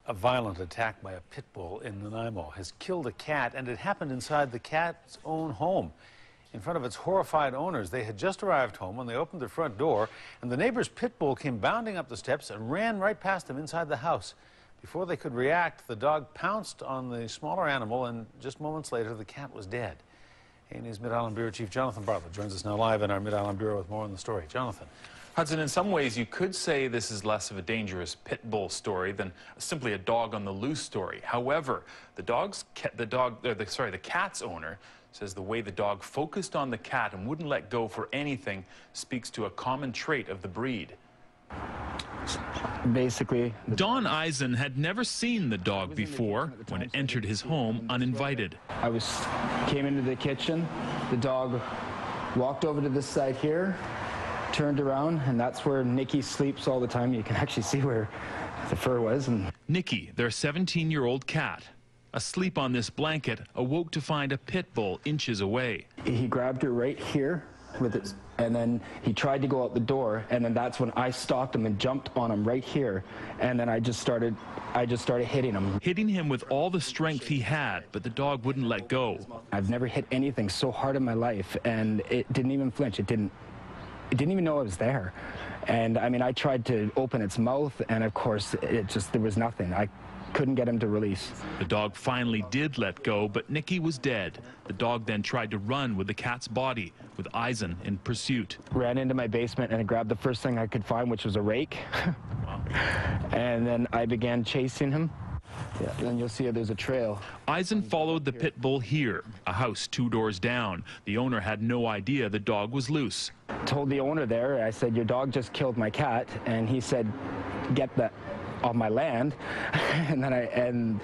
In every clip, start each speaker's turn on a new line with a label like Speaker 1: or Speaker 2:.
Speaker 1: A violent attack by a pit bull in Nanaimo has killed a cat, and it happened inside the cat's own home. In front of its horrified owners, they had just arrived home when they opened their front door, and the neighbor's pit bull came bounding up the steps and ran right past them inside the house. Before they could react, the dog pounced on the smaller animal, and just moments later, the cat was dead. A&E's Mid-Island Bureau Chief Jonathan Bartlett joins us now live in our Mid-Island Bureau with more on the story. Jonathan.
Speaker 2: Hudson, in some ways, you could say this is less of a dangerous pit bull story than simply a dog on the loose story. However, the cat's owner says the way the dog focused on the cat and wouldn't let go for anything speaks to a common trait of the breed.
Speaker 3: Basically,
Speaker 4: Don Eisen had never seen the dog before when it entered his home uninvited.
Speaker 3: Came into the kitchen, the dog walked over to this side here, turned around, and that's where Nikki sleeps all the time. You can actually see where the fur was. And
Speaker 4: Nikki, their 17-year-old cat, asleep on this blanket, awoke to find a pit bull inches away.
Speaker 3: He grabbed her right here with it, and then he tried to go out the door, and then that's when I stalked him and jumped on him right here, and then I just started hitting him.
Speaker 4: Hitting him with all the strength he had, but the dog wouldn't let go.
Speaker 3: I've never hit anything so hard in my life, and it didn't even flinch. It didn't even know I was there. And I mean, I tried to open its mouth, and of course, there was nothing. I couldn't get him to release.
Speaker 4: The dog finally did let go, but Nikki was dead. The dog then tried to run with the cat's body, with Eisen in pursuit.
Speaker 3: Ran into my basement and I grabbed the first thing I could find, which was a rake. And then I began chasing him. Yeah, then you'll see there's a trail.
Speaker 4: Eisen followed the pit bull here, a house 2 doors down. The owner had no idea the dog was loose.
Speaker 3: Told the owner there, I said, your dog just killed my cat, and he said, get that off my land. And then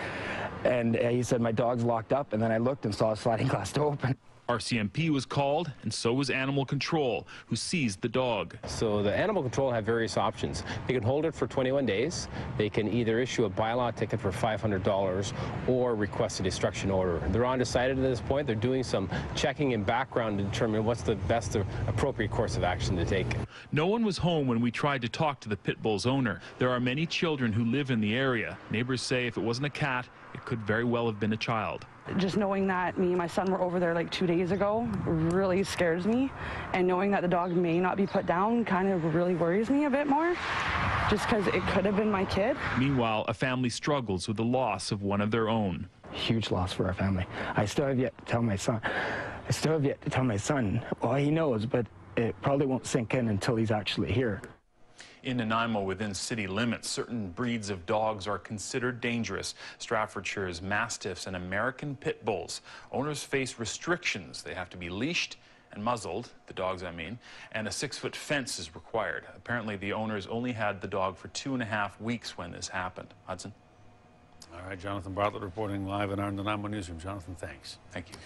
Speaker 3: and he said, my dog's locked up, and then I looked and saw a sliding glass door open.
Speaker 4: RCMP was called, and so was Animal Control, who seized the dog.
Speaker 5: So the Animal Control have various options. They can hold it for 21 days. They can either issue a bylaw ticket for $500 or request a destruction order. They're undecided at this point. They're doing some checking in background to determine what's the best appropriate course of action to take.
Speaker 4: No one was home when we tried to talk to the pit bull's owner. There are many children who live in the area. Neighbors say if it wasn't a cat, it could very well have been a child.
Speaker 6: Just knowing that me and my son were over there like 2 days ago really scares me, and knowing that the dog may not be put down kind of really worries me a bit more, just because it could have been my kid.
Speaker 4: Meanwhile, a family struggles with the loss of one of their own.
Speaker 3: Huge loss for our family. I still have yet to tell my son. Well, he knows, but it probably won't sink in until he's actually here.
Speaker 2: In Nanaimo, within city limits, certain breeds of dogs are considered dangerous. Staffordshire's Mastiffs and American Pit Bulls. Owners face restrictions. They have to be leashed and muzzled, the dogs I mean, and a 6-foot fence is required. Apparently, the owners only had the dog for 2.5 weeks when this happened. Hudson?
Speaker 1: All right, Jonathan Bartlett reporting live in our Nanaimo newsroom. Jonathan, thanks.
Speaker 2: Thank you.